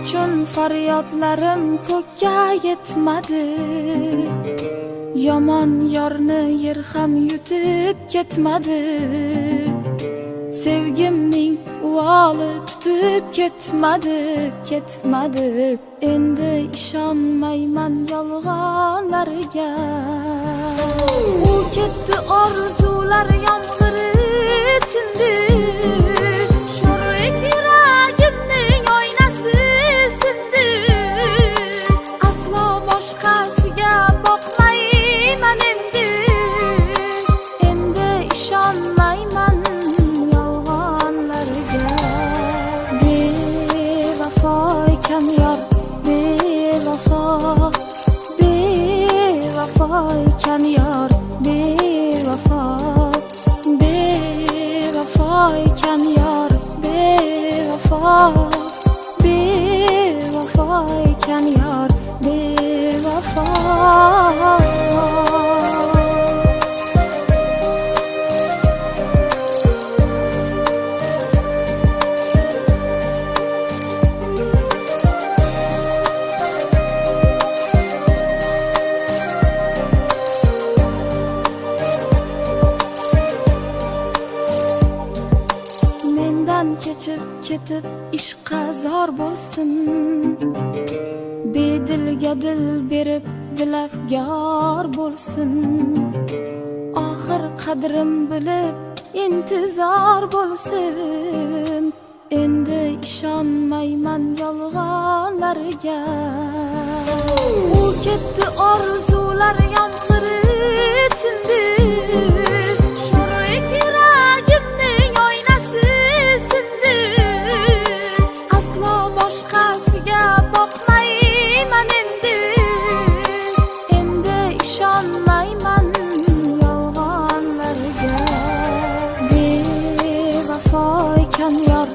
uchun faryodlarim ko'kka yetmadi. Yomon yorni yer ham yutib ketmadi. Sevgimning uvoli tutib ketmadi. Endi ishonmayman yolg'onlarga. U ketdi, orzular yomg'iri tindi. Sho'rlik yuragimning oynasi sindi. Aslo boshqasiga boqmayman endi. Endi ishonmayman yolg'onlarga. Bevafo ekan yor, bevafo ekan yor, bevafo ekan yor, bevafo ekan yor, bevafo. Kechib ketib ishqa zor bo'lsin. Bedilga dil berib dilafgor bo'lsin. Oxir qadrim bilib intizor bo'lsin. Endi ishonmayman yolg'onlarga. U ketdi, orzular yomg'iri tindi. Yolg'onlarga. Bevafo ekan yor,